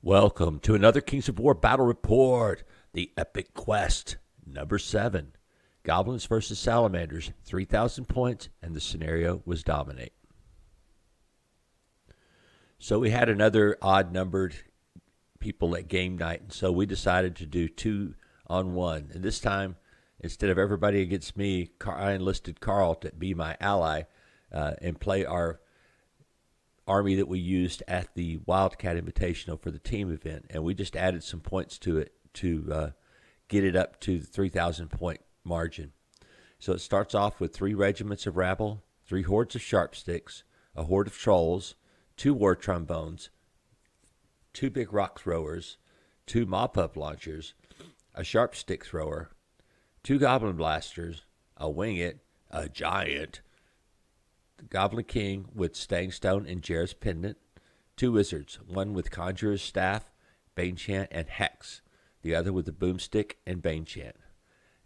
Welcome to another Kings of War Battle Report, the Epic Quest, number 7. Goblins versus Salamanders, 3,000 points, and the scenario was Dominate. So we had another odd-numbered people at game night, and so we decided to do 2-on-1. And this time, instead of everybody against me, I enlisted Carl to be my ally and play our army that we used at the Wildcat Invitational for the team event, and we just added some points to it to get it up to the 3,000 point margin. So it starts off with 3 regiments of rabble, 3 hordes of sharpsticks, a horde of trolls, 2 war trombones, 2 big rock throwers, 2 mop-up launchers, a sharpstick thrower, 2 goblin blasters, a wing-it, a giant, the Goblin King with Staying Stone and Jarrah's Pendant, 2 wizards, one with Conjurer's Staff, Banechant, and Hex, the other with the Boomstick and Banechant.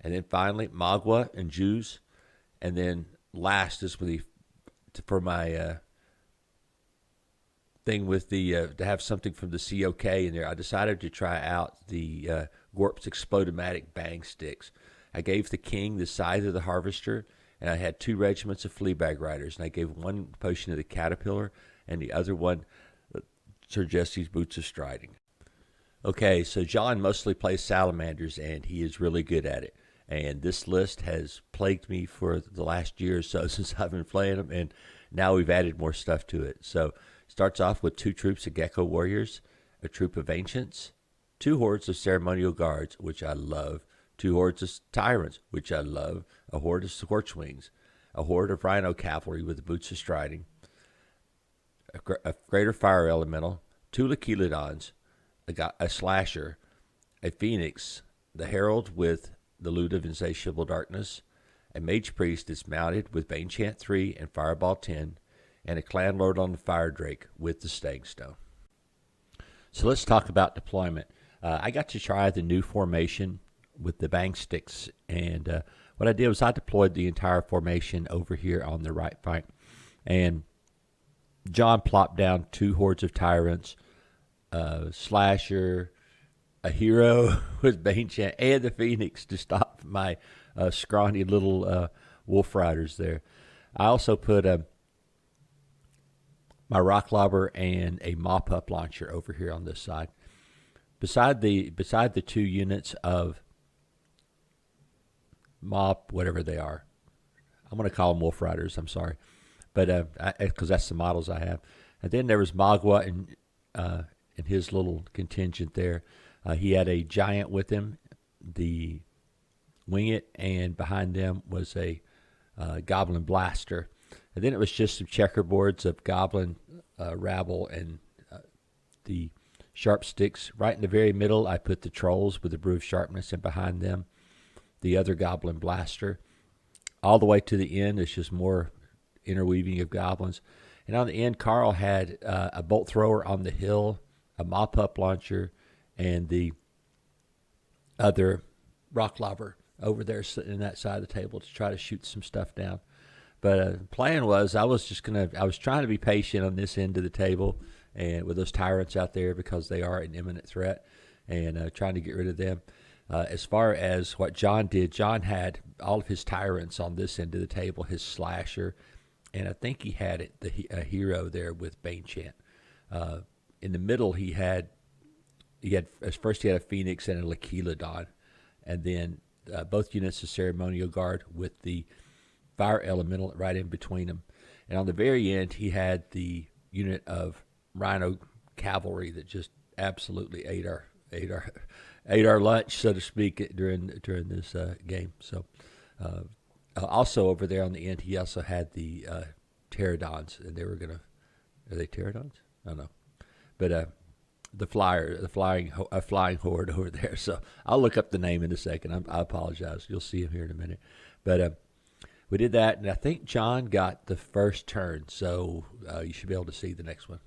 And then finally, Magua and Jews. And then last is for my thing with the to have something from the COK in there, I decided to try out the Gorp's Explodomatic Bang Sticks. I gave the King the Scythe of the Harvester, and I had 2 regiments of Fleabag Riders, and I gave one potion of the Caterpillar, and the other one Sir Jesse's Boots of Striding. Okay, so John mostly plays Salamanders, and he is really good at it. And this list has plagued me for the last year or so since I've been playing them, and now we've added more stuff to it. So it starts off with 2 troops of Gecko Warriors, a troop of Ancients, 2 hordes of Ceremonial Guards, which I love, 2 hordes of Tyrants, which I love, a horde of Scorchwings, a horde of Rhino Cavalry with the Boots of Striding, a Greater Fire Elemental, 2 Lacheelodons, a Slasher, a Phoenix, the Herald with the Loot of Insatiable Darkness, a Mage Priest dismounted with Banechant 3 and Fireball 10, and a Clan Lord on the Fire Drake with the Staying Stone. So let's talk about deployment. I got to try the new formation with the bang sticks, and what I did was I deployed the entire formation over here on the right flank, and John plopped down 2 hordes of Tyrants, a Slasher, a Hero with Banechant, and the Phoenix to stop my scrawny little Wolf Riders there. I also put my Rock Lobber and a Mop-Up Launcher over here on this side. Beside the 2 units of Mop, whatever they are. I'm going to call them Wolf Riders, I'm sorry. But because that's the models I have. And then there was Magua and his little contingent there. He had a giant with him, the Wing-It, and behind them was a Goblin Blaster. And then it was just some checkerboards of Goblin, Rabble, and the Sharpsticks. Right in the very middle, I put the Trolls with the Brew of Sharpness, and behind them, the other Goblin Blaster. All the way to the end, it's just more interweaving of goblins. And on the end, Carl had a Bolt Thrower on the hill, a Mop-Up Launcher, and the other Rock Lobber over there sitting in that side of the table to try to shoot some stuff down. But the plan was I was trying to be patient on this end of the table and with those Tyrants out there because they are an imminent threat, and trying to get rid of them. As far as what John did, John had all of his Tyrants on this end of the table, his Slasher, and I think he had a Hero there with Banechant. In the middle, he had first a Phoenix and a Lacheelodon, and then both units of Ceremonial Guard with the Fire Elemental right in between them. And on the very end, he had the unit of Rhino Cavalry that just absolutely ate our lunch, so to speak, during this game. So also over there on the end, he also had the Pterodons, and they were are they Pterodons? I don't know, but the flying horde over there. So I'll look up the name in a second. I apologize. You'll see him here in a minute. But we did that, and I think John got the first turn, so you should be able to see the next one.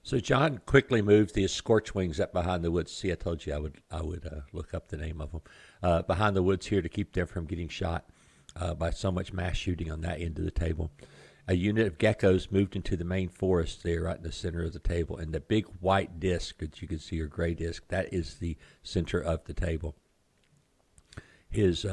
So John quickly moved the Scorchwings up behind the woods. See, I told you I would look up the name of them. Behind the woods here to keep them from getting shot by so much mass shooting on that end of the table. a unit of geckos moved into the main forest there right in the center of the table. And the big white disc that you can see, or gray disc, that is the center of the table. His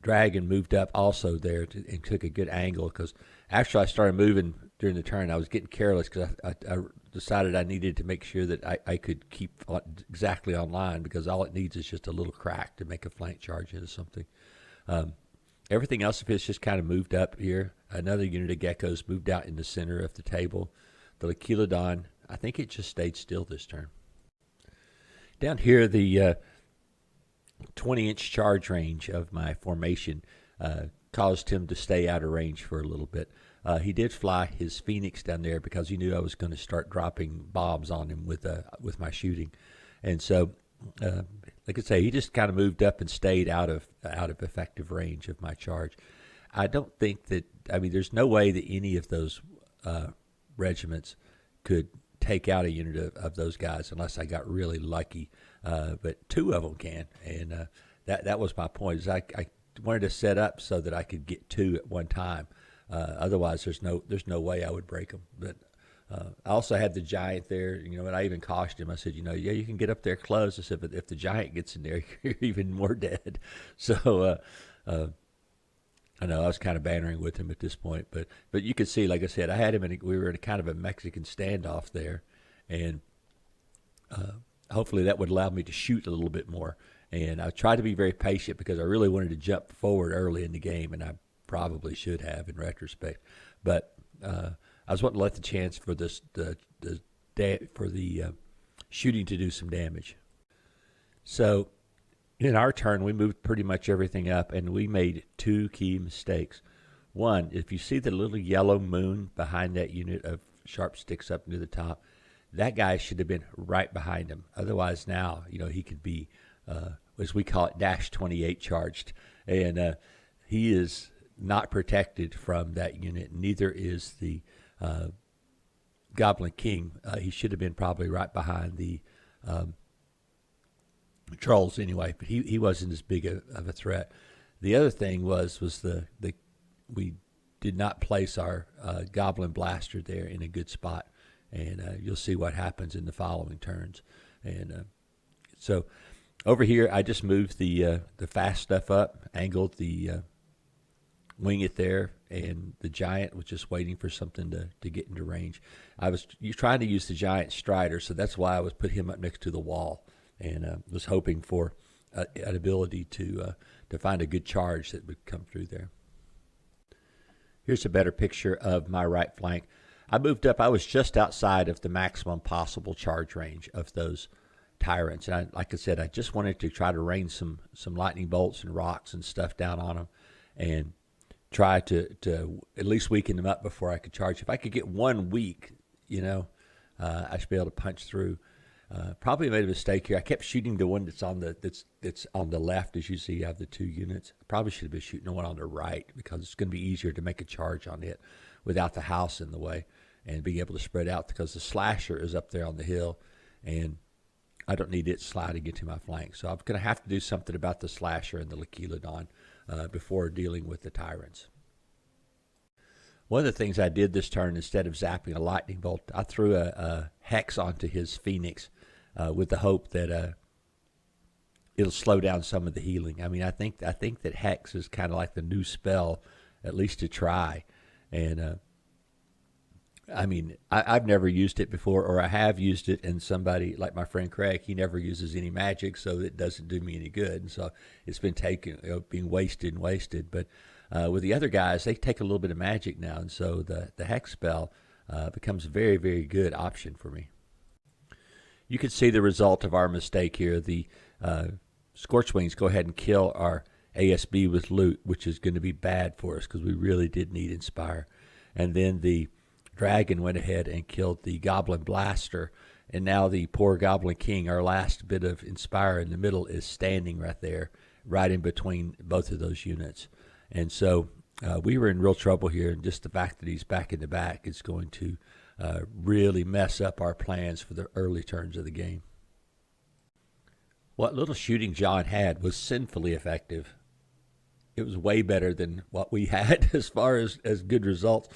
dragon moved up also there and took a good angle, because after I started moving during the turn, I was getting careless because I decided I needed to make sure that I could keep exactly on line, because all it needs is just a little crack to make a flank charge into something. Everything else of his just kind of moved up here. Another unit of geckos moved out in the center of the table. The Lecheilodon, I think it just stayed still this turn. Down here, the 20-inch charge range of my formation caused him to stay out of range for a little bit. He did fly his Phoenix down there because he knew I was going to start dropping bombs on him with my shooting. And so, like I say, he just kind of moved up and stayed out of effective range of my charge. I don't think that, there's no way that any of those regiments could take out a unit of those guys unless I got really lucky. But two of them can, and that was my point. Is I wanted to set up so that I could get two at one time. Otherwise, there's no way I would break them. But I also had the giant there, and I even cautioned him. I said, yeah, you can get up there close. I said, but if the giant gets in there, you're even more dead. So I know I was kind of bantering with him at this point, but you could see, like I said, I had him we were in a kind of a Mexican standoff there, and hopefully that would allow me to shoot a little bit more. And I tried to be very patient because I really wanted to jump forward early in the game, and I probably should have in retrospect. But I was wanting to let the chance for the shooting to do some damage. So in our turn, we moved pretty much everything up, and we made two key mistakes. One, if you see the little yellow moon behind that unit of sharp sticks up near the top, that guy should have been right behind him. Otherwise now, he could be, as we call it, -28 charged. And he is not protected from that unit. Neither is the Goblin King. He should have been probably right behind the trolls anyway, but he wasn't as big of a threat. The other thing was we did not place our Goblin Blaster there in a good spot. And you'll see what happens in the following turns. And so over here, I just moved the fast stuff up, angled the wing it there, and the giant was just waiting for something to get into range. I was trying to use the giant Strider, so that's why I was put him up next to the wall, and was hoping for an ability to find a good charge that would come through there. Here's a better picture of my right flank. I moved up. I was just outside of the maximum possible charge range of those tyrants. And like I said, I just wanted to try to rain some lightning bolts and rocks and stuff down on them and try to at least weaken them up before I could charge. If I could get one weak, I should be able to punch through. Probably made a mistake here. I kept shooting the one that's on the left. As you see, you have the two units. I probably should have been shooting the one on the right, because it's going to be easier to make a charge on it without the house in the way and being able to spread out, because the slasher is up there on the hill and I don't need it sliding into my flank. So I'm going to have to do something about the slasher and the Lecheilodon before dealing with the tyrants. One of the things I did this turn, instead of zapping a lightning bolt, I threw a hex onto his Phoenix with the hope that it'll slow down some of the healing. I think that hex is kind of like the new spell, at least to try. And I've never used it before, or I have used it, and somebody like my friend Craig, he never uses any magic, so it doesn't do me any good. And so it's been being wasted and wasted. But with the other guys, they take a little bit of magic now, and so the hex spell becomes a very, very good option for me. You can see the result of our mistake here. The Scorchwings go ahead and kill our ASB with loot, which is going to be bad for us because we really did need Inspire. And then the Dragon went ahead and killed the Goblin Blaster, and now the poor Goblin King, our last bit of Inspire in the middle, is standing right there, right in between both of those units. And so we were in real trouble here, and just the fact that he's back in the back is going to really mess up our plans for the early turns of the game. What little shooting John had was sinfully effective. it was way better than what we had as far as good results.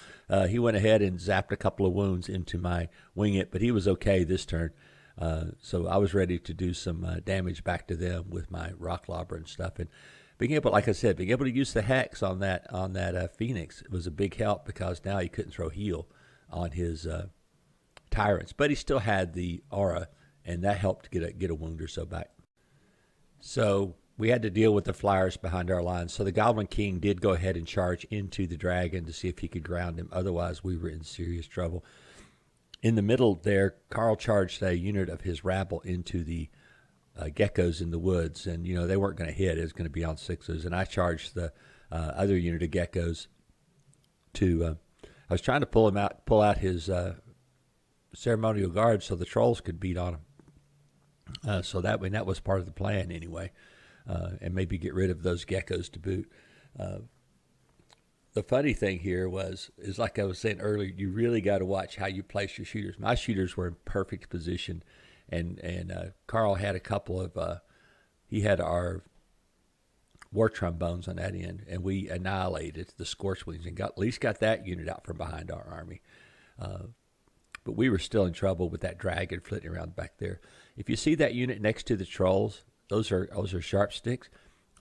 He went ahead and zapped a couple of wounds into my wing it, but he was okay this turn. So I was ready to do some damage back to them with my rock lobber and stuff. And being able, like I said, being able to use the hex on that Phoenix was a big help, because now he couldn't throw heal on his tyrants, but he still had the aura, and that helped get a wound or so back. So we had to deal with the flyers behind our lines. So the Goblin King did go ahead and charge into the dragon to see if he could ground him. Otherwise, we were in serious trouble. In the middle there, Carl charged a unit of his rabble into the geckos in the woods, and they weren't going to hit. It was going to be on sixes, and I charged the other unit of geckos to. I was trying to pull out his ceremonial guard so the trolls could beat on him. So that was part of the plan anyway, and maybe get rid of those geckos to boot. The funny thing here is like I was saying earlier, you really got to watch how you place your shooters. My shooters were in perfect position, and Carl had a couple of he had our war trombones on that end, and we annihilated the Scorchwings and at least got that unit out from behind our army. But we were still in trouble with that dragon flitting around back there. If you see that unit next to the trolls, those are sharp sticks,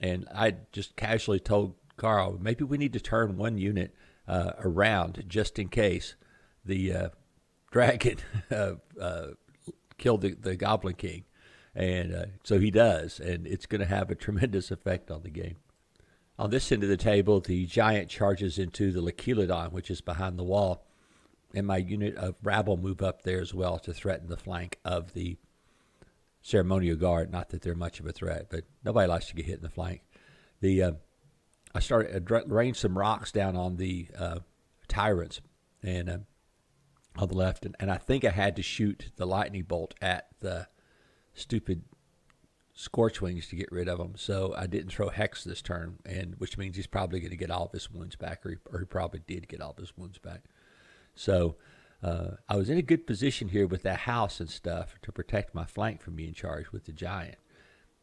and I just casually told Carl, maybe we need to turn one unit around just in case the dragon killed the Goblin King. And so he does, and it's going to have a tremendous effect on the game. On this end of the table, the giant charges into the Lechilodon, which is behind the wall, and my unit of rabble move up there as well to threaten the flank of the ceremonial guard. Not that they're much of a threat, but nobody likes to get hit in the flank. I started rained some rocks down on the tyrants and on the left, and I think I had to shoot the lightning bolt at the stupid Scorchwings to get rid of them. So I didn't throw hex this turn, and which means he's probably going to get all of his wounds back, or he probably did get all of his wounds back. So I was in a good position here with that house and stuff to protect my flank from being charged with the giant.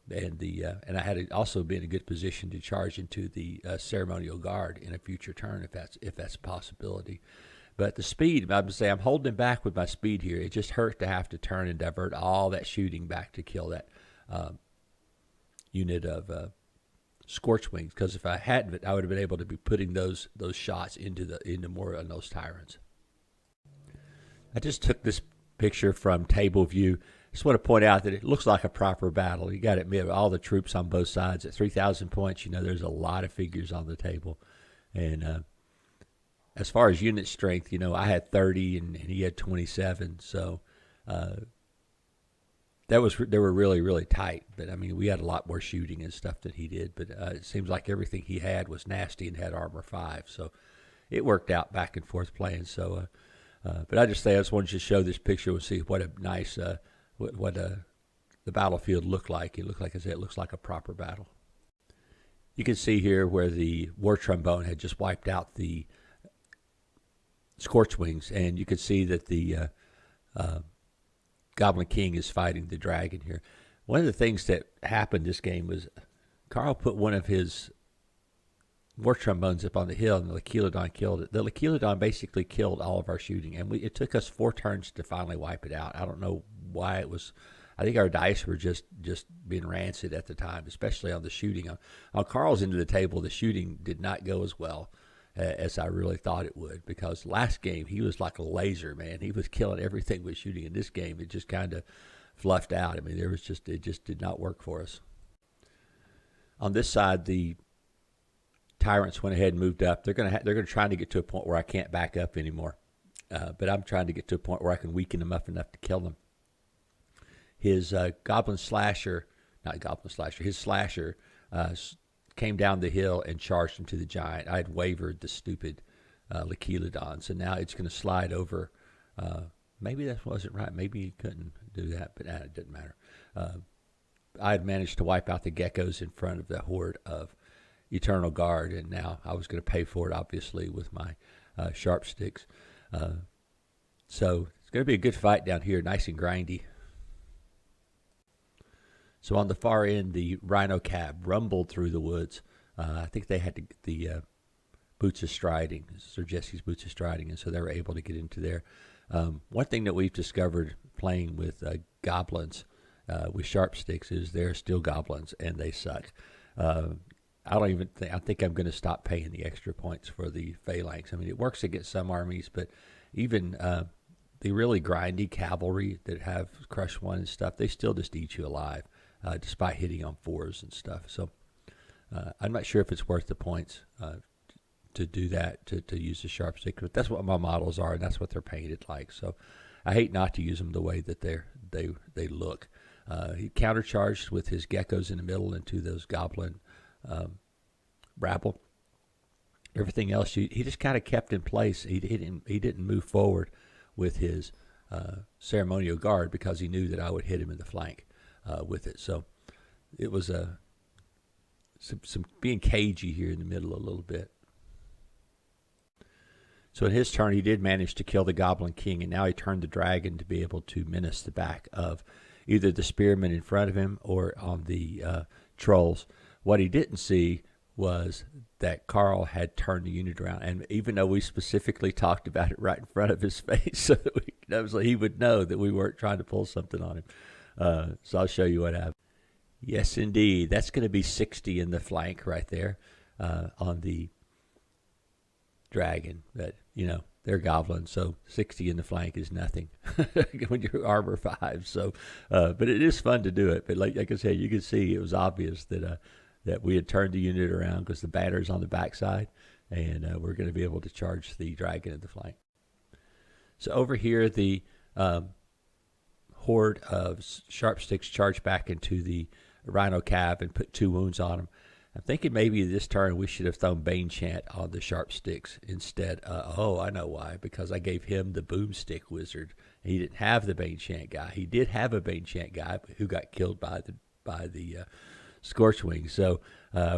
And I had to also be in a good position to charge into the ceremonial guard in a future turn if that's a possibility. But the speed, I would say I'm holding him back with my speed here. It just hurt to have to turn and divert all that shooting back to kill that unit of Scorchwings. Because if I hadn't, I would have been able to be putting those shots into more on those tyrants. I just took this picture from table view. Just want to point out that it looks like a proper battle. You got to admit, all the troops on both sides at 3,000 points, there's a lot of figures on the table. And as far as unit strength, I had 30 and he had 27. So they were really, really tight. But, I mean, we had a lot more shooting and stuff than he did. But it seems like everything he had was nasty and had armor 5. So it worked out back and forth playing. So, but I just wanted to show this picture and see what a nice what the battlefield looked like. It looked like, it looks like a proper battle. You can see here where the war trombone had just wiped out the Scorchwings, and you can see that the Goblin King is fighting the dragon here. One of the things that happened this game was Carl put one of his war trombones up on the hill, and the Lechilodon killed it. The Lechilodon basically killed all of our shooting, and it took us 4 turns to finally wipe it out. I don't know why it was. I think our dice were just being rancid at the time, especially on the shooting. On Carl's end of the table, the shooting did not go as well as I really thought it would, because last game he was like a laser, man. He was killing everything with shooting. In this game, it just kind of fluffed out. I mean, it just did not work for us. On this side, the tyrants went ahead and moved up. They're trying to get to a point where I can't back up anymore. But I'm trying to get to a point where I can weaken them up enough to kill them. His slasher came down the hill and charged into the giant. I had wavered the stupid Lechilodon, so now it's going to slide over. Maybe that wasn't right. Maybe he couldn't do that, but it didn't matter. I had managed to wipe out the geckos in front of the horde of Eternal Guard, and now I was going to pay for it, obviously, with my sharp sticks. So it's going to be a good fight down here, nice and grindy. So on the far end, the Rhino Cab rumbled through the woods. I think they had the boots of striding, Sir Jesse's boots of striding, and so they were able to get into there. One thing that we've discovered playing with goblins with sharp sticks is they're still goblins and they suck. I don't even think, I think I'm going to stop paying the extra points for the phalanx. I mean, it works against some armies, but even the really grindy cavalry that have crush one and stuff, they still just eat you alive, despite hitting on 4s and stuff. So I'm not sure if it's worth the points to do that, to use the sharp stick, but that's what my models are, and that's what they're painted like. So I hate not to use them the way that they look. He countercharged with his geckos in the middle into those goblin rabble. Everything else, he just kind of kept in place. He didn't move forward with his ceremonial guard because he knew that I would hit him in the flank with it. So it was some being cagey here in the middle a little bit. So in his turn, he did manage to kill the Goblin King, and now he turned the dragon to be able to menace the back of either the spearmen in front of him or on the trolls. What he didn't see was that Carl had turned the unit around, and even though we specifically talked about it right in front of his face, so that he would know that we weren't trying to pull something on him. So I'll show you what happened. Yes, indeed. That's going to be 60 in the flank right there on the dragon. But, they're goblins, so 60 in the flank is nothing when you're armor 5. So, but it is fun to do it. But like I said, you can see it was obvious that we had turned the unit around because the banner's on the backside, and we're going to be able to charge the dragon in the flank. So over here, the horde of sharp sticks charged back into the rhino cav and put 2 wounds on him. I'm thinking maybe this turn we should have thrown Bane Chant on the sharp sticks instead. I know why. Because I gave him the boomstick wizard. He didn't have the Bane Chant guy. He did have a Bane Chant guy who got killed by the Scorchwing. So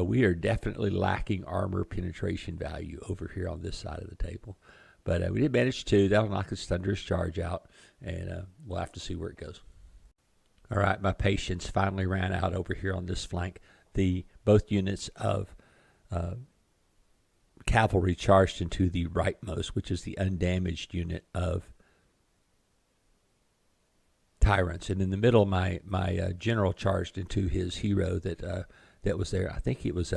we are definitely lacking armor penetration value over here on this side of the table. But we did manage to. That'll knock his thunderous charge out, and we'll have to see where it goes. All right, my patience finally ran out over here on this flank. Both units of cavalry charged into the rightmost, which is the undamaged unit of tyrants, and in the middle, my general charged into his hero that was there. I think it was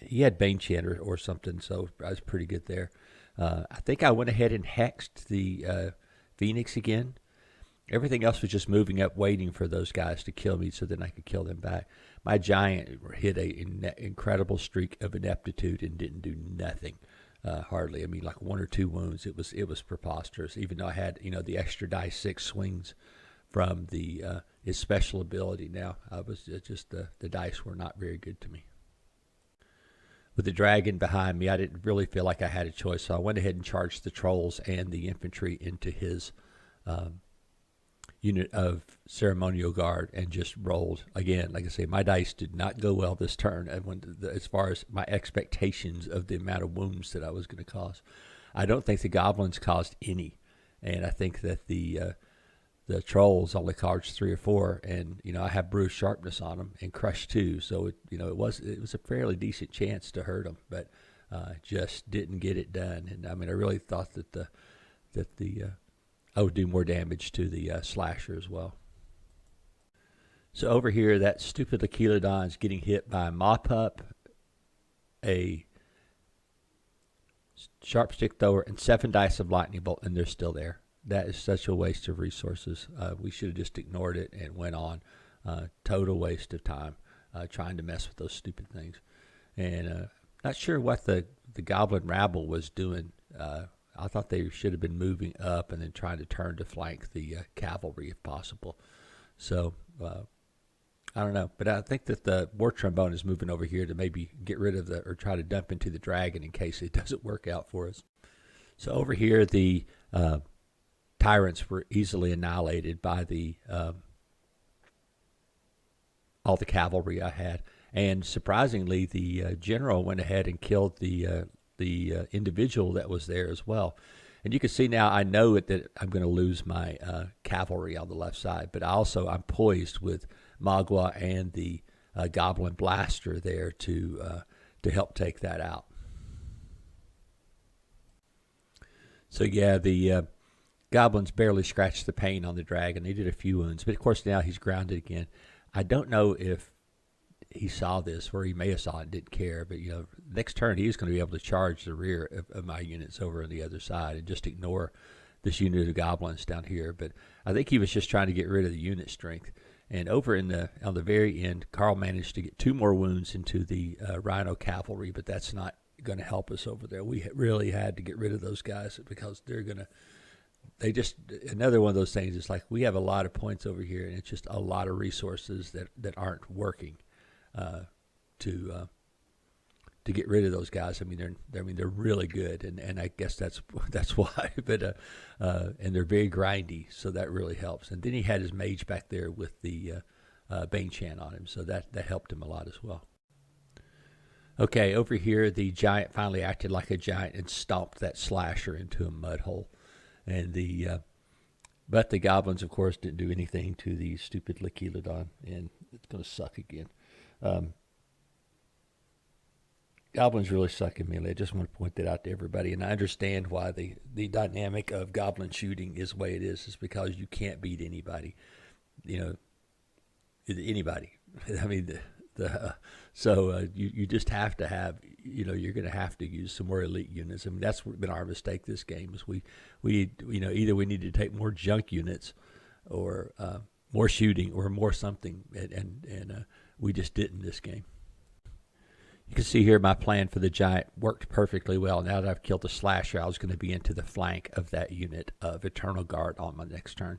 he had Bane Chant or something, so I was pretty good there. I think I went ahead and hexed the Phoenix again. Everything else was just moving up, waiting for those guys to kill me so then I could kill them back. My giant hit an incredible streak of ineptitude and didn't do nothing, hardly. I mean, like 1 or 2 wounds. It was preposterous, even though I had, the extra die 6 swings from his special ability. Now, I was just the dice were not very good to me. With the dragon behind me, I didn't really feel like I had a choice, so I went ahead and charged the trolls and the infantry into his unit of ceremonial guard and just rolled again. Like I say, my dice did not go well this turn, and as far as my expectations of the amount of wounds that I was going to cause. I don't think the goblins caused any, and I think that the trolls only caused 3 or 4, and I have bruised sharpness on them and crush 2, so it was a fairly decent chance to hurt them, but just didn't get it done. And I mean, I really thought that I would do more damage to the slasher as well. So over here, that stupid Achilodon's getting hit by a mop-up, a sharp stick thrower, and 7 dice of lightning bolt, and they're still there. That is such a waste of resources. We should have just ignored it and went on. Total waste of time trying to mess with those stupid things. And not sure what the goblin rabble was doing. I thought they should have been moving up and then trying to turn to flank the cavalry if possible. So, I don't know. But I think that the war trombone is moving over here to maybe get rid of or try to dump into the dragon in case it doesn't work out for us. So over here, the tyrants were easily annihilated by all the cavalry I had. And surprisingly, the general went ahead and killed the individual that was there as well. And you can see now I know that I'm going to lose my cavalry on the left side, but I'm poised with Magua and the Goblin Blaster there to to help take that out. So yeah, the Goblins barely scratched the paint on the dragon. They did a few wounds, but of course now he's grounded again. I don't know if he saw this, or he may have saw it and didn't care, but next turn he's going to be able to charge the rear of my units over on the other side and just ignore this unit of Goblins down here. But I think he was just trying to get rid of the unit strength. And over on the very end, Carl managed to get 2 more wounds into the Rhino cavalry, but that's not going to help us over there. We really had to get rid of those guys because they just, another one of those things. It's like we have a lot of points over here, and it's just a lot of resources that aren't working to get rid of those guys. I mean, they're really good, and I guess that's why. But and they're very grindy, so that really helps. And then he had his mage back there with the Bane Chant on him, so that helped him a lot as well. Okay, over here, the giant finally acted like a giant and stomped that slasher into a mud hole. And but the Goblins, of course, didn't do anything to the stupid Liquilodon, and it's going to suck again. Goblins really suck in melee. I just want to point that out to everybody. And I understand why the dynamic of Goblin shooting is the way it is. It's because you can't beat anybody. Anybody. I mean, so you just have to have, you're going to have to use some more elite units. I mean, that's been our mistake this game is we either we need to take more junk units or more shooting or more something, and we just didn't this game. You can see here my plan for the giant worked perfectly well. Now that I've killed the slasher, I was going to be into the flank of that unit of Eternal Guard on my next turn.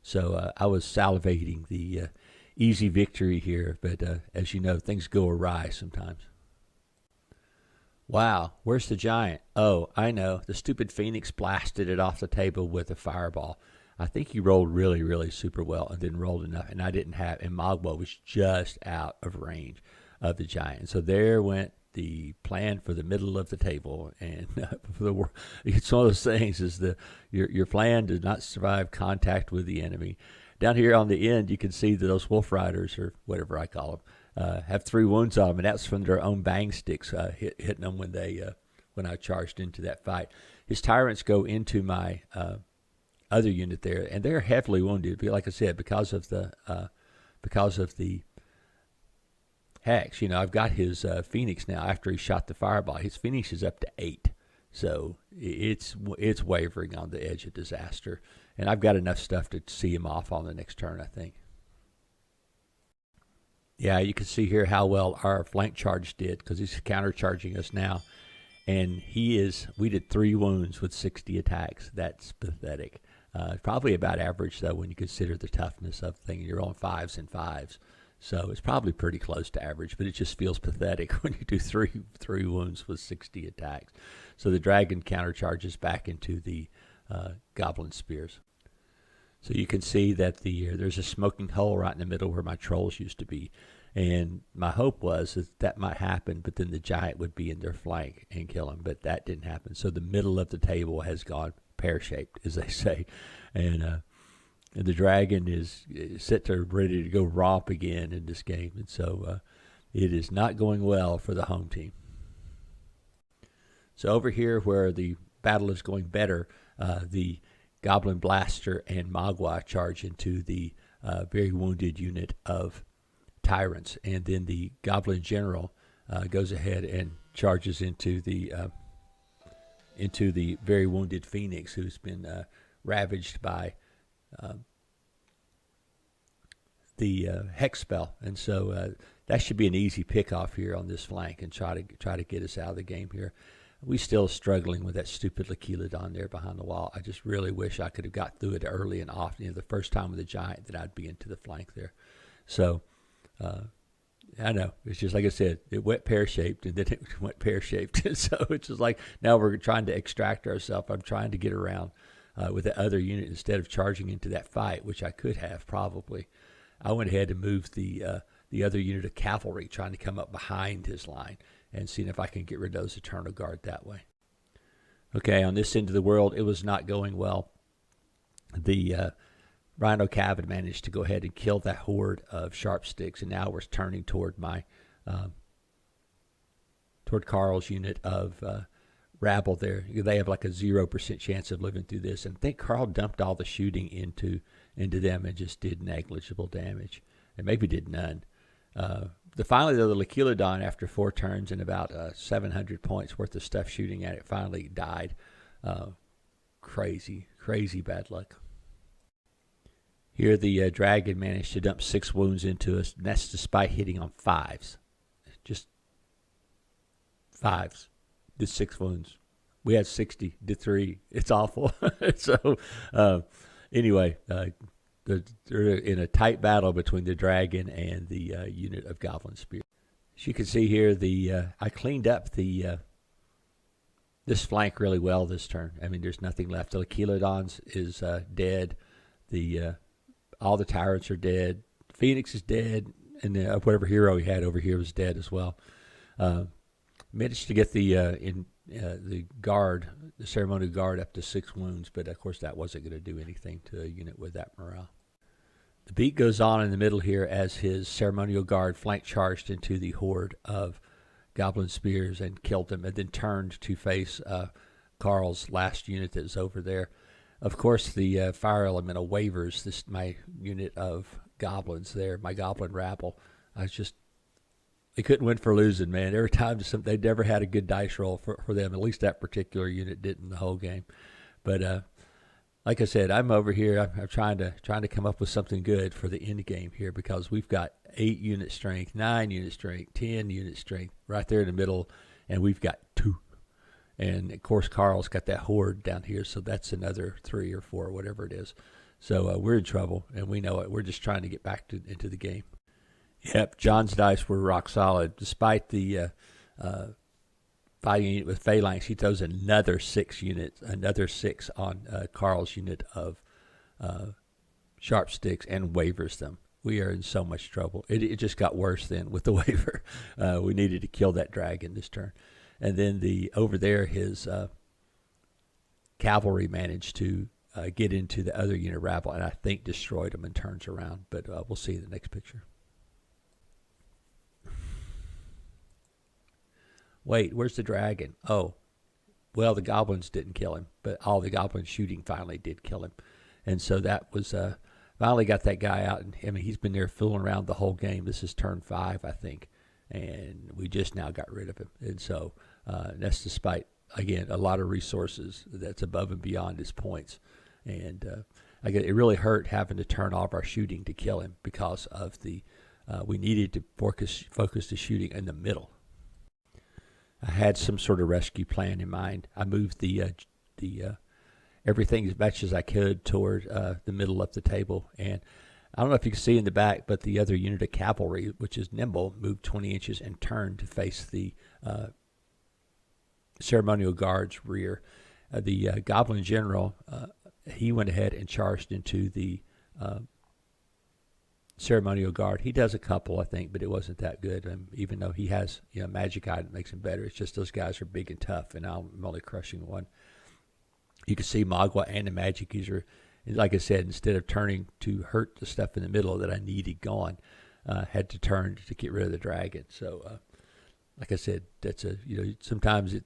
So I was salivating the easy victory here, but as you know, things go awry sometimes. Wow, where's the giant? Oh, I know. The stupid Phoenix blasted it off the table with a fireball. I think he rolled really, really super well and then rolled enough, and I didn't have, and Magua was just out of range of the giant. So there went the plan for the middle of the table, and for the world. It's one of those things is your plan does not survive contact with the enemy. Down here on the end, you can see that those wolf riders, or whatever I call them, have 3 wounds on them, and that's from their own bang sticks hitting them when I charged into that fight. His tyrants go into my other unit there, and they're heavily wounded. Like I said, because of the hex. I've got his Phoenix now. After he shot the fireball, his Phoenix is up to 8, so it's wavering on the edge of disaster. And I've got enough stuff to see him off on the next turn, I think. Yeah, you can see here how well our flank charge did because he's countercharging us now. And we did 3 wounds with 60 attacks. That's pathetic. Probably about average, though, when you consider the toughness of the thing. You're on 5s and 5s. So it's probably pretty close to average, but it just feels pathetic when you do three wounds with 60 attacks. So the dragon countercharges back into the goblin spears. So you can see that there's a smoking hole right in the middle where my trolls used to be. And my hope was that might happen, but then the giant would be in their flank and kill him. But that didn't happen. So the middle of the table has gone pear-shaped, as they say. And the dragon is set to ready to go romp again in this game. And so it is not going well for the home team. So over here where the battle is going better, the Goblin Blaster and Magua charge into the very wounded unit of Tyrants. And then the Goblin General goes ahead and charges into the very wounded Phoenix, who's been ravaged by the hex spell. And so that should be an easy pick-off here on this flank and try to get us out of the game here. We still struggling with that stupid Liquilodon there behind the wall. I just really wish I could have got through it early and often. The first time with the giant that I'd be into the flank there. So I know. It's just like I said, it went pear-shaped and then it went pear-shaped. So it's just like now we're trying to extract ourselves. I'm trying to get around with the other unit instead of charging into that fight, which I could have probably. I went ahead and moved the other unit of cavalry, trying to come up behind his line and seeing if I can get rid of those Eternal Guard that way. Okay, on this end of the world, it was not going well. The Rhino Cav had managed to go ahead and kill that horde of sharp sticks, and now we're turning toward my toward Carl's unit of rabble there. They have like a 0% chance of living through this. And I think Carl dumped all the shooting into them and just did negligible damage. And maybe did none. Finally, though, the Lakelodon, after 4 turns and about 700 points worth of stuff shooting at it, finally died. Crazy bad luck. Here the dragon managed to dump 6 wounds into us, and that's despite hitting on 5s. Just 5s. Did 6 wounds. We had 60, did 3. It's awful. So, anyway, they're in a tight battle between the dragon and the unit of Goblin Spear. As you can see here, I cleaned up this flank really well this turn. I mean, there's nothing left. The Lakelodons is dead. All the tyrants are dead. Phoenix is dead, and whatever hero he had over here was dead as well. Managed to get the guard, the ceremonial guard, up to 6 wounds, but of course that wasn't going to do anything to a unit with that morale. The beat goes on in the middle here as his ceremonial guard flank charged into the horde of Goblin Spears and killed them, and then turned to face Carl's last unit that was over there. Of course, the fire elemental wavers my unit of goblins there, my goblin rabble. They couldn't win for losing, man. Every time they never had a good dice roll for them. At least that particular unit didn't the whole game. But like I said, I'm over here. I'm trying to come up with something good for the end game here, because we've got 8 unit strength, 9 unit strength, 10 unit strength right there in the middle, and we've got 2. And of course, Carl's got that horde down here, so that's another 3 or 4, whatever it is. So we're in trouble, and we know it. We're just trying to get back into the game. Yep, John's dice were rock solid. Despite the fighting unit with phalanx, he throws another 6 on Carl's unit of sharp sticks and wavers them. We are in so much trouble. It just got worse then with the waver. We needed to kill that dragon this turn. And then over there, his cavalry managed to get into the other unit rabble, and I think destroyed them and turns around. But we'll see in the next picture. Wait, where's the dragon? Oh, well, the goblins didn't kill him, but all the goblin shooting finally did kill him. And so that was, finally got that guy out. And I mean, he's been there fooling around the whole game. This is turn 5, I think. And we just now got rid of him. And so that's despite, again, a lot of resources that's above and beyond his points. And it really hurt having to turn off our shooting to kill him because of we needed to focus the shooting in the middle. I had some sort of rescue plan in mind. I moved the everything as much as I could toward the middle of the table. And I don't know if you can see in the back, but the other unit of cavalry, which is nimble, moved 20 inches and turned to face the ceremonial guard's rear. The goblin general, he went ahead and charged into the ceremonial guard. He does a couple, I think, but it wasn't that good. Even though he has magic item that makes him better, it's just those guys are big and tough, and I'm only crushing one. You can see Magua and the magic user, like I said, instead of turning to hurt the stuff in the middle that I needed gone, had to turn to get rid of the dragon. So, like I said, that's sometimes at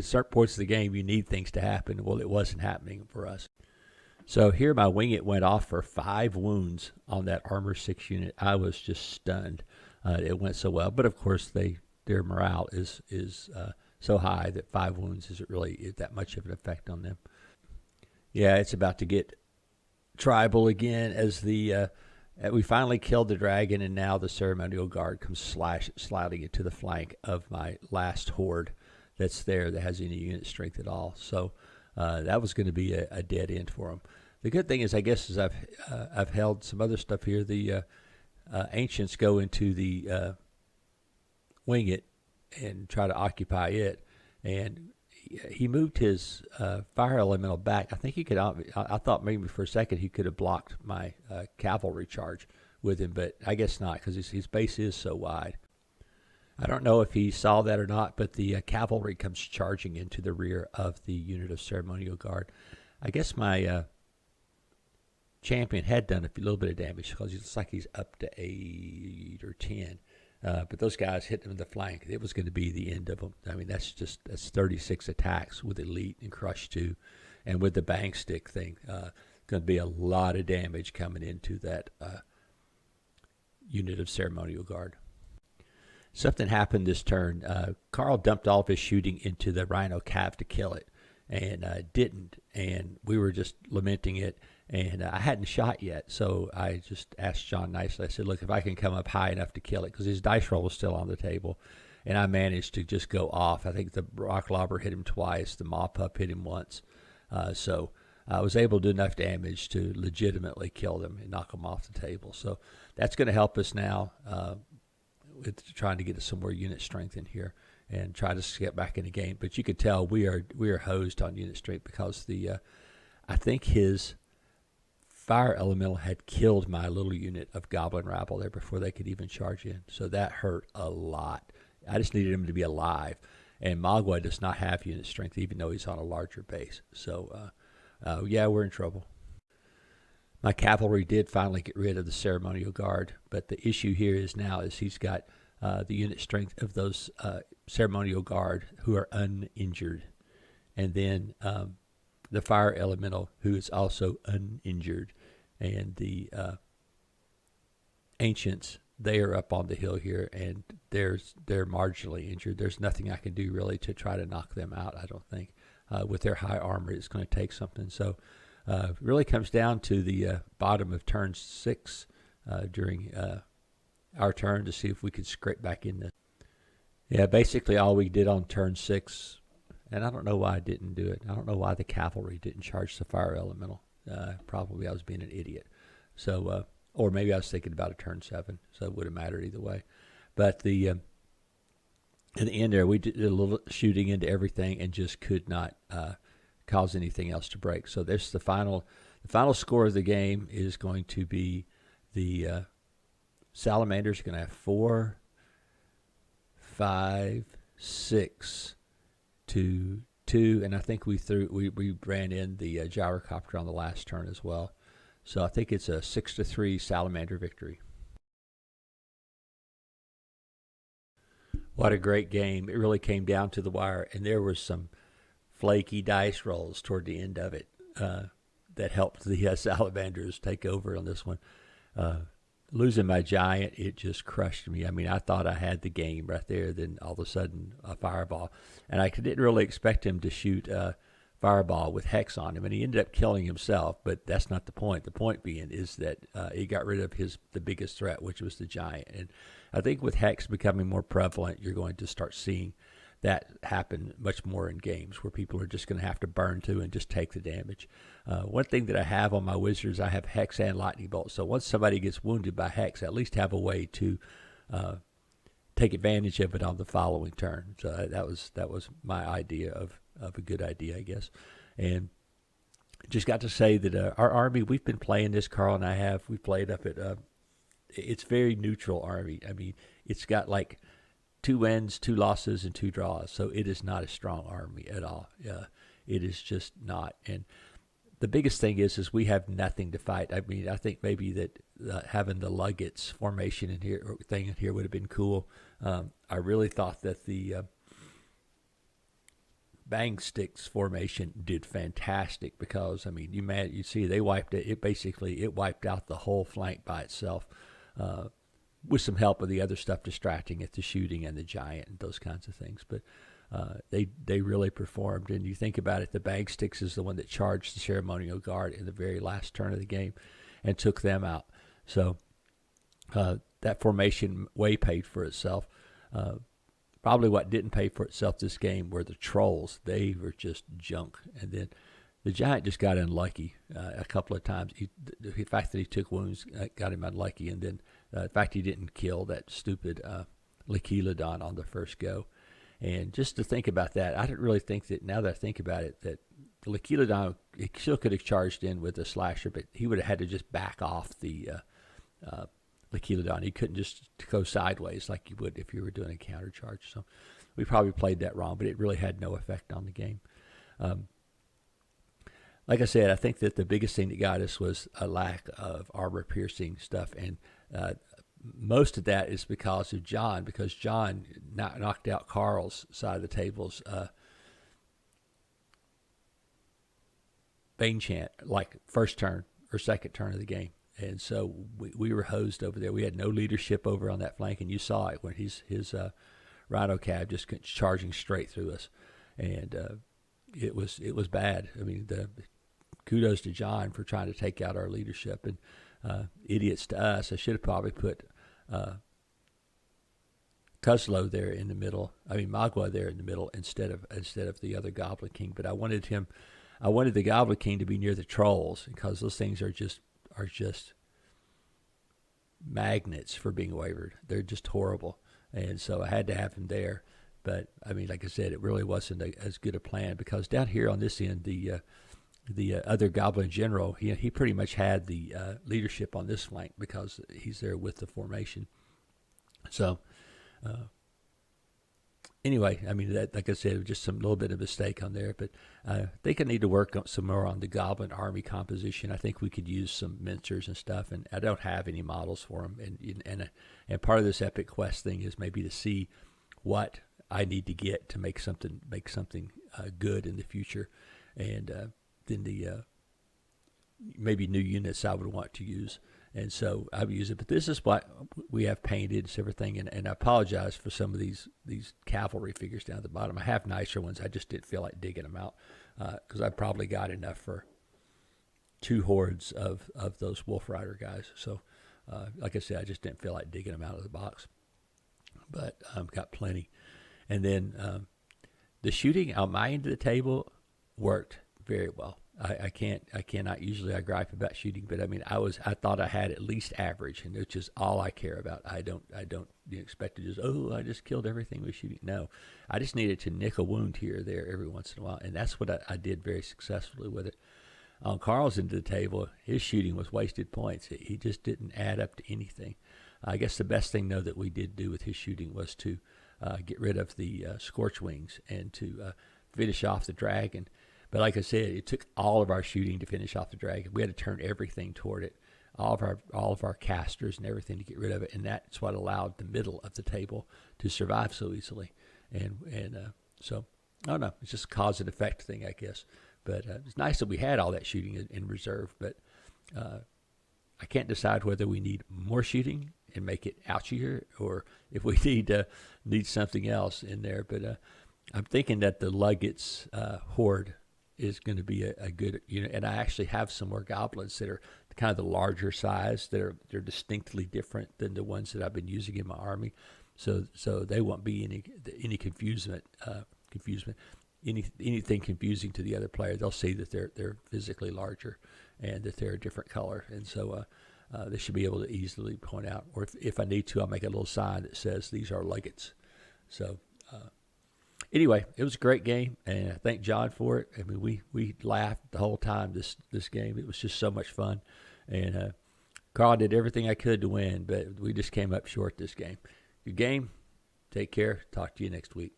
certain points of the game you need things to happen. Well, it wasn't happening for us. So here my winglet went off for 5 wounds on that armor 6 unit. I was just stunned. It went so well, but of course their morale is so high that 5 wounds isn't really that much of an effect on them. Yeah, it's about to get tribal again as we finally killed the dragon, and now the ceremonial guard comes sliding into the flank of my last horde that's there that has any unit strength at all. So that was going to be a dead end for them. The good thing is, I guess, is I've held some other stuff here. The ancients go into the winglet and try to occupy it, and he moved his fire elemental back. I think he could. I thought maybe for a second he could have blocked my cavalry charge with him, but I guess not, because his base is so wide. I don't know if he saw that or not, but the cavalry comes charging into the rear of the unit of ceremonial guard. I guess my champion had done a little bit of damage, because it looks like he's up to 8 or 10. But those guys hit them in the flank. It was going to be the end of them. I mean, that's 36 attacks with elite and crush 2, and with the bang stick thing, going to be a lot of damage coming into that unit of ceremonial guard. Something happened this turn. Carl dumped all of his shooting into the Rhino Cav to kill it, and didn't. And we were just lamenting it. And I hadn't shot yet, so I just asked John nicely. I said, look, if I can come up high enough to kill it, because his dice roll was still on the table, and I managed to just go off. I think the rock lobber hit him twice. The mop up hit him once. So I was able to do enough damage to legitimately kill them and knock them off the table. So that's going to help us now with trying to get us some more unit strength in here and try to get back in the game. But you could tell we are hosed on unit strength because I think his fire elemental had killed my little unit of goblin rabble there before they could even charge in. So that hurt a lot. I just needed him to be alive. And Magua does not have unit strength, even though he's on a larger base. So, yeah, we're in trouble. My cavalry did finally get rid of the ceremonial guard, but the issue here is he's got the unit strength of those ceremonial guard who are uninjured. And then the fire elemental who is also uninjured. And the ancients, they are up on the hill here, and they're marginally injured. There's nothing I can do really to try to knock them out, I don't think. With their high armor, it's going to take something. So it really comes down to the bottom of turn 6 during our turn to see if we could scrape back in this. Yeah, basically all we did on turn 6, and I don't know why I didn't do it. I don't know why the cavalry didn't charge the fire elemental. Probably I was being an idiot. So, or maybe I was thinking about a turn 7, so it wouldn't matter either way. But in the end there, we did a little shooting into everything and just could not cause anything else to break. So there's the final score of the game is going to be the Salamanders are going to have 4, 5, 6 to 2, and I think we ran in the gyrocopter on the last turn as well. So I think it's a 6-3 Salamander victory. What a great game. It really came down to the wire, and there were some flaky dice rolls toward the end of it that helped the Salamanders take over on this one. Losing my giant, it just crushed me. I mean, I thought I had the game right there. Then all of a sudden, a fireball. And I didn't really expect him to shoot a fireball with Hex on him. And he ended up killing himself, but that's not the point. The point being is that he got rid of the biggest threat, which was the giant. And I think with Hex becoming more prevalent, you're going to start seeing that happen much more in games where people are just going to have to burn to and just take the damage. One thing that I have on my wizards, I have Hex and Lightning Bolt. So once somebody gets wounded by Hex, I at least have a way to take advantage of it on the following turn. So that was my idea of a good idea, I guess. And just got to say that our army, we've been playing this, Carl and I have. We played up at, it's very neutral army. I mean, it's got like 2 wins, 2 losses, and 2 draws. So it is not a strong army at all. It is just not. And the biggest thing is we have nothing to fight. I mean, I think maybe that having the Luggets formation in here would have been cool. I really thought that the Bang Sticks formation did fantastic because, I mean, you see they wiped it. It wiped out the whole flank by itself. With some help of the other stuff distracting it, the shooting and the giant and those kinds of things. But they really performed. And you think about it, the Bang Sticks is the one that charged the ceremonial guard in the very last turn of the game and took them out. So that formation way paid for itself. Probably what didn't pay for itself this game were the trolls. They were just junk. And then the giant just got unlucky a couple of times. The fact that he took wounds got him unlucky. And then the fact he didn't kill that stupid Lekilodon on the first go. And just to think about that, I didn't really think that, now that I think about it, that the Lekilodon, he still could have charged in with a slasher, but he would have had to just back off the Lekilodon. He couldn't just go sideways like you would if you were doing a counter charge. So we probably played that wrong, but it really had no effect on the game. Like I said, I think that the biggest thing that got us was a lack of armor-piercing stuff, and most of that is because of John, because John knocked out Carl's side of the tables. Bane chant, like first turn or second turn of the game. And so we were hosed over there. We had no leadership over on that flank, and you saw it when his Rhino cab just charging straight through us. And it was bad. I mean, kudos to John for trying to take out our leadership, and idiots to us. I should have probably put Kuslo there in the middle. I mean, Magua there in the middle instead of the other Goblin King. But I wanted the Goblin King to be near the trolls, because those things are just magnets for being wavered. They're just horrible, and so I had to have him there. But I mean, like I said, it really wasn't as good a plan, because down here on this end, the other Goblin General, he pretty much had the leadership on this flank, because he's there with the formation. So anyway, I mean, that, like I said, just some little bit of mistake on there. But I think I need to work some more on the Goblin army composition. I think we could use some mincers and stuff, and I don't have any models for them. And part of this epic quest thing is maybe to see what I need to get to make something good in the future, and then the maybe new units I would want to use. And so I would use it. But this is what we have painted. It's everything. And I apologize for some of these cavalry figures down at the bottom. I have nicer ones. I just didn't feel like digging them out, because I probably got enough for 2 hordes of those Wolf Rider guys. So, like I said, I just didn't feel like digging them out of the box. But got plenty. And then the shooting on my end of the table worked very well. I cannot usually I gripe about shooting, but I mean I thought I had at least average, and which is all I care about. I don't expect to just I just killed everything with shooting. No, I just needed to nick a wound here or there every once in a while, and that's what I did very successfully with it. On Carl's end of the table, his shooting was wasted points. He just didn't add up to anything. I guess the best thing though that we did do with his shooting was to get rid of the scorch wings and to finish off the dragon. But like I said, it took all of our shooting to finish off the dragon. We had to turn everything toward it, all of our casters and everything to get rid of it, and that's what allowed the middle of the table to survive so easily. And so I don't know, it's just a cause and effect thing, I guess. But it's nice that we had all that shooting in reserve. But I can't decide whether we need more shooting and make it ouchier, or if we need something else in there. But I'm thinking that the Luggets horde is going to be a good unit, and I actually have some more goblins that are kind of the larger size, they're distinctly different than the ones that I've been using in my army, so they won't be any confusement, anything confusing to the other player. They'll see that they're physically larger and that they're a different color, and so they should be able to easily point out, or if I need to, I'll make a little sign that says these are Luggets. So anyway, it was a great game, and I thank John for it. I mean, we laughed the whole time this game. It was just so much fun, and Carl did everything I could to win, but we just came up short this game. Good game. Take care. Talk to you next week.